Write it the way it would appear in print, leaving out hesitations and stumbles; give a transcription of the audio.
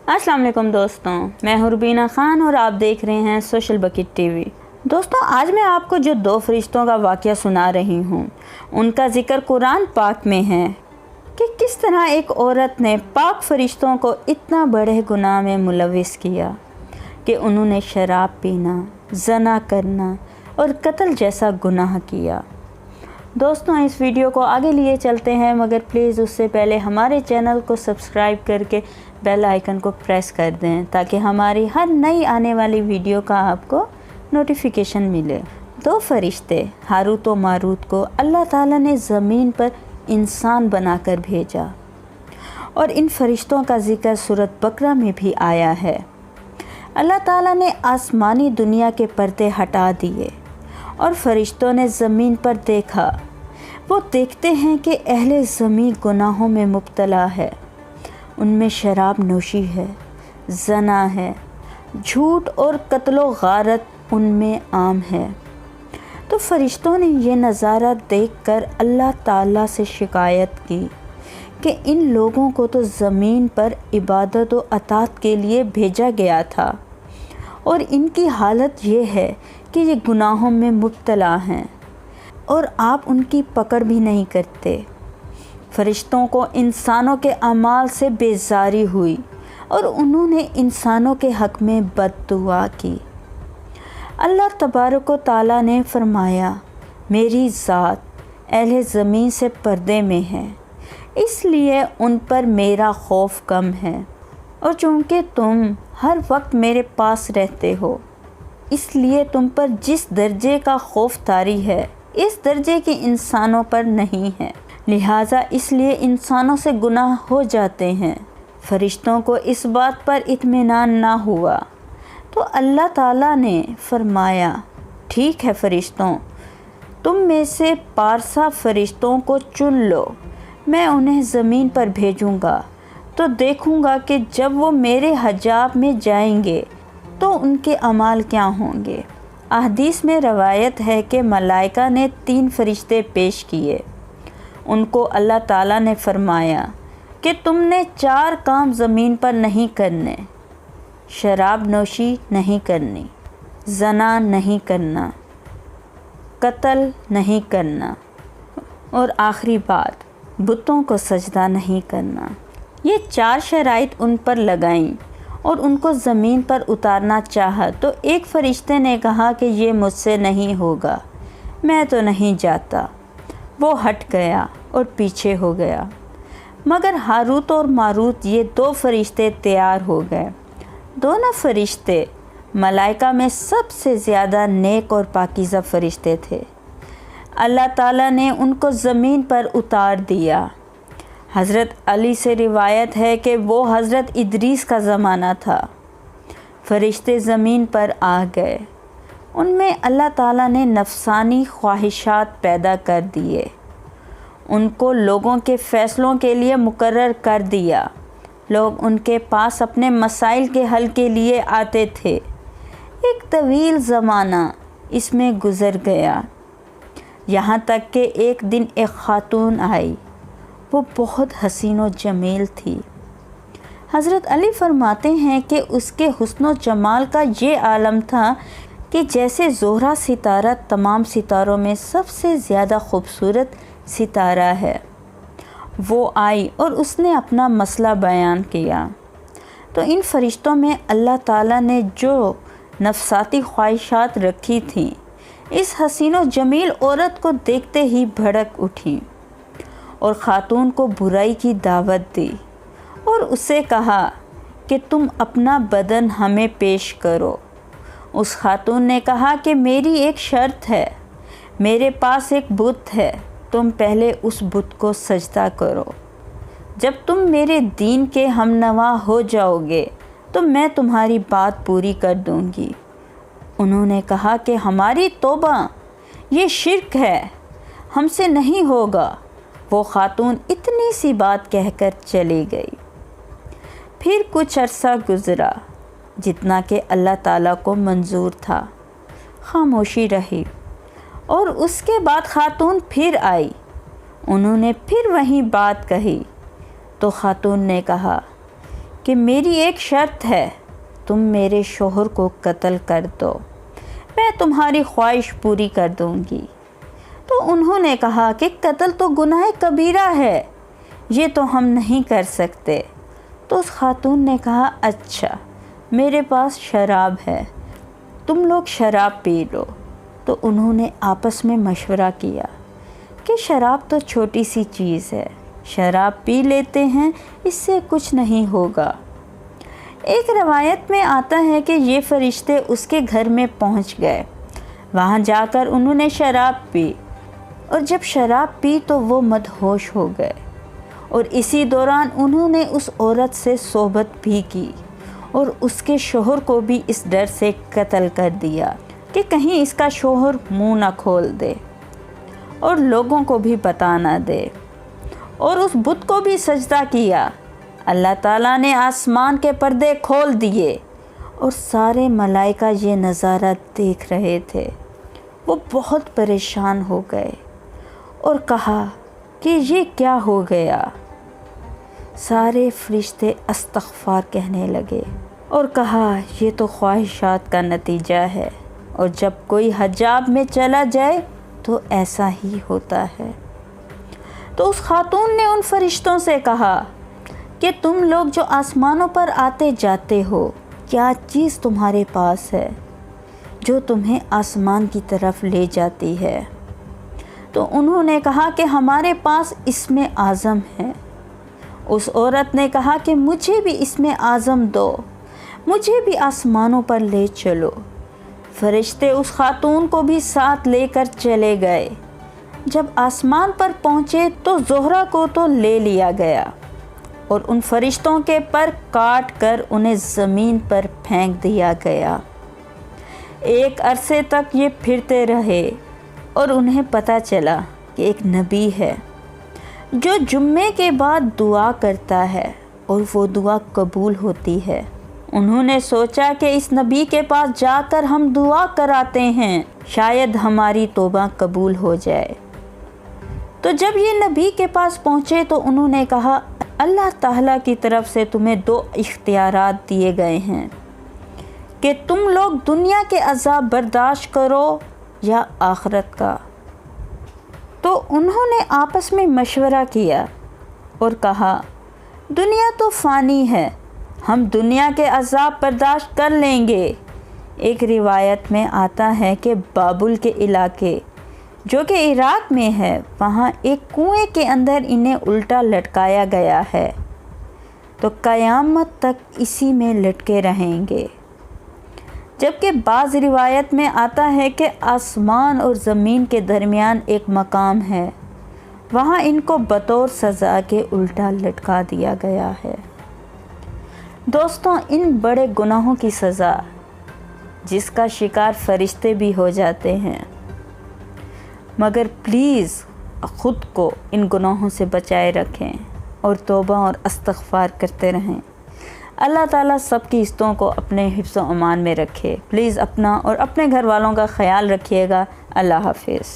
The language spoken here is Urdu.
السلام علیکم دوستوں، میں حربینہ خان اور آپ دیکھ رہے ہیں سوشل بکٹ ٹی وی۔ دوستوں، آج میں آپ کو جو 2 فرشتوں کا واقعہ سنا رہی ہوں ان کا ذکر قرآن پاک میں ہے کہ کس طرح ایک عورت نے پاک فرشتوں کو اتنا بڑے گناہ میں ملوث کیا کہ انہوں نے شراب پینا، زنا کرنا اور قتل جیسا گناہ کیا۔ دوستوں، اس ویڈیو کو آگے لیے چلتے ہیں، مگر پلیز اس سے پہلے ہمارے چینل کو سبسکرائب کر کے بیل آئیکن کو پریس کر دیں تاکہ ہماری ہر نئی آنے والی ویڈیو کا آپ کو نوٹیفیکیشن ملے۔ 2 فرشتے ہاروت و ماروت کو اللہ تعالیٰ نے زمین پر انسان بنا کر بھیجا، اور ان فرشتوں کا ذکر سورۃ بقرہ میں بھی آیا ہے۔ اللہ تعالیٰ نے آسمانی دنیا کے پردے ہٹا دیے اور فرشتوں نے زمین پر دیکھا۔ وہ دیکھتے ہیں کہ اہل زمین گناہوں میں مبتلا ہے، ان میں شراب نوشی ہے، زنا ہے، جھوٹ اور قتل و غارت ان میں عام ہے۔ تو فرشتوں نے یہ نظارہ دیکھ کر اللہ تعالیٰ سے شکایت کی کہ ان لوگوں کو تو زمین پر عبادت و اطاعت کے لیے بھیجا گیا تھا، اور ان کی حالت یہ ہے کہ یہ گناہوں میں مبتلا ہیں اور آپ ان کی پکڑ بھی نہیں کرتے۔ فرشتوں کو انسانوں کے اعمال سے بیزاری ہوئی اور انہوں نے انسانوں کے حق میں بد دعا کی۔ اللہ تبارک و تعالیٰ نے فرمایا، میری ذات اہل زمین سے پردے میں ہے، اس لیے ان پر میرا خوف کم ہے، اور چونکہ تم ہر وقت میرے پاس رہتے ہو، اس لیے تم پر جس درجے کا خوف طاری ہے اس درجے کے انسانوں پر نہیں ہے، لہٰذا اس لیے انسانوں سے گناہ ہو جاتے ہیں۔ فرشتوں کو اس بات پر اطمینان نہ ہوا تو اللہ تعالیٰ نے فرمایا، ٹھیک ہے فرشتوں، تم میں سے پارسا فرشتوں کو چن لو، میں انہیں زمین پر بھیجوں گا، تو دیکھوں گا کہ جب وہ میرے حجاب میں جائیں گے تو ان کے اعمال کیا ہوں گے۔ احادیث میں روایت ہے کہ ملائکہ نے 3 فرشتے پیش کیے۔ ان کو اللہ تعالیٰ نے فرمایا کہ تم نے 4 کام زمین پر نہیں کرنے، شراب نوشی نہیں کرنی، زنا نہیں کرنا، قتل نہیں کرنا، اور آخری بات بتوں کو سجدہ نہیں کرنا۔ یہ 4 شرائط ان پر لگائیں اور ان کو زمین پر اتارنا چاہا تو ایک فرشتے نے کہا کہ یہ مجھ سے نہیں ہوگا، میں تو نہیں جاتا۔ وہ ہٹ گیا اور پیچھے ہو گیا، مگر ہاروت اور ماروت یہ 2 فرشتے تیار ہو گئے۔ دونوں فرشتے ملائکہ میں سب سے زیادہ نیک اور پاکیزہ فرشتے تھے۔ اللہ تعالیٰ نے ان کو زمین پر اتار دیا۔ حضرت علی سے روایت ہے کہ وہ حضرت ادریس کا زمانہ تھا۔ فرشتے زمین پر آ گئے، ان میں اللہ تعالیٰ نے نفسانی خواہشات پیدا کر دیے، ان کو لوگوں کے فیصلوں کے لیے مقرر کر دیا۔ لوگ ان کے پاس اپنے مسائل کے حل کے لیے آتے تھے۔ ایک طویل زمانہ اس میں گزر گیا، یہاں تک کہ ایک دن ایک خاتون آئی، وہ بہت حسین و جمیل تھی۔ حضرت علی فرماتے ہیں کہ اس کے حسن و جمال کا یہ عالم تھا کہ جیسے زہرہ ستارہ تمام ستاروں میں سب سے زیادہ خوبصورت ستارہ ہے۔ وہ آئی اور اس نے اپنا مسئلہ بیان کیا تو ان فرشتوں میں اللہ تعالیٰ نے جو نفساتی خواہشات رکھی تھیں اس حسین و جمیل عورت کو دیکھتے ہی بھڑک اٹھیں اور خاتون کو برائی کی دعوت دی اور اسے کہا کہ تم اپنا بدن ہمیں پیش کرو۔ اس خاتون نے کہا کہ میری ایک شرط ہے، میرے پاس ایک بت ہے، تم پہلے اس بت کو سجدہ کرو، جب تم میرے دین کے ہم نوا ہو جاؤ گے تو میں تمہاری بات پوری کر دوں گی۔ انہوں نے کہا کہ ہماری توبہ، یہ شرک ہے، ہم سے نہیں ہوگا۔ وہ خاتون اتنی سی بات کہہ کر چلی گئی۔ پھر کچھ عرصہ گزرا جتنا کہ اللہ تعالیٰ کو منظور تھا، خاموشی رہی، اور اس کے بعد خاتون پھر آئی، انہوں نے پھر وہی بات کہی تو خاتون نے کہا کہ میری ایک شرط ہے، تم میرے شوہر کو قتل کر دو، میں تمہاری خواہش پوری کر دوں گی۔ تو انہوں نے کہا کہ قتل تو گناہ کبیرہ ہے، یہ تو ہم نہیں کر سکتے۔ تو اس خاتون نے کہا اچھا میرے پاس شراب ہے، تم لوگ شراب پی لو۔ تو انہوں نے آپس میں مشورہ کیا کہ شراب تو چھوٹی سی چیز ہے، شراب پی لیتے ہیں، اس سے کچھ نہیں ہوگا۔ ایک روایت میں آتا ہے کہ یہ فرشتے اس کے گھر میں پہنچ گئے، وہاں جا کر انہوں نے شراب پی، اور جب شراب پی تو وہ مدہوش ہو گئے، اور اسی دوران انہوں نے اس عورت سے صحبت بھی کی اور اس کے شوہر کو بھی اس ڈر سے قتل کر دیا کہ کہیں اس کا شوہر منہ نہ کھول دے اور لوگوں کو بھی بتا نہ دے، اور اس بت کو بھی سجدہ کیا۔ اللہ تعالیٰ نے آسمان کے پردے کھول دیے اور سارے ملائکہ یہ نظارہ دیکھ رہے تھے۔ وہ بہت پریشان ہو گئے اور کہا کہ یہ کیا ہو گیا؟ سارے فرشتے استغفار کہنے لگے اور کہا یہ تو خواہشات کا نتیجہ ہے، اور جب کوئی حجاب میں چلا جائے تو ایسا ہی ہوتا ہے۔ تو اس خاتون نے ان فرشتوں سے کہا کہ تم لوگ جو آسمانوں پر آتے جاتے ہو، کیا چیز تمہارے پاس ہے جو تمہیں آسمان کی طرف لے جاتی ہے؟ تو انہوں نے کہا کہ ہمارے پاس اسم اعظم ہے۔ اس عورت نے کہا کہ مجھے بھی اسم اعظم دو، مجھے بھی آسمانوں پر لے چلو۔ فرشتے اس خاتون کو بھی ساتھ لے کر چلے گئے۔ جب آسمان پر پہنچے تو زہرہ کو تو لے لیا گیا اور ان فرشتوں کے پر کاٹ کر انہیں زمین پر پھینک دیا گیا۔ ایک عرصے تک یہ پھرتے رہے اور انہیں پتہ چلا کہ ایک نبی ہے جو جمعے کے بعد دعا کرتا ہے اور وہ دعا قبول ہوتی ہے۔ انہوں نے سوچا کہ اس نبی کے پاس جا کر ہم دعا کراتے ہیں، شاید ہماری توبہ قبول ہو جائے۔ تو جب یہ نبی کے پاس پہنچے تو انہوں نے کہا اللہ تعالیٰ کی طرف سے تمہیں 2 اختیارات دیے گئے ہیں کہ تم لوگ دنیا کے عذاب برداشت کرو یا آخرت کا۔ تو انہوں نے آپس میں مشورہ کیا اور کہا دنیا تو فانی ہے، ہم دنیا کے عذاب برداشت کر لیں گے۔ ایک روایت میں آتا ہے کہ بابل کے علاقے جو کہ عراق میں ہے، وہاں ایک کنویں کے اندر انہیں الٹا لٹکایا گیا ہے، تو قیامت تک اسی میں لٹکے رہیں گے۔ جبکہ بعض روایت میں آتا ہے کہ آسمان اور زمین کے درمیان ایک مقام ہے، وہاں ان کو بطور سزا کے الٹا لٹکا دیا گیا ہے۔ دوستوں، ان بڑے گناہوں کی سزا جس کا شکار فرشتے بھی ہو جاتے ہیں، مگر پلیز خود کو ان گناہوں سے بچائے رکھیں اور توبہ اور استغفار کرتے رہیں۔ اللہ تعالیٰ سب کی قسطوں کو اپنے حفظ و امان میں رکھے۔ پلیز اپنا اور اپنے گھر والوں کا خیال رکھیے گا۔ اللہ حافظ۔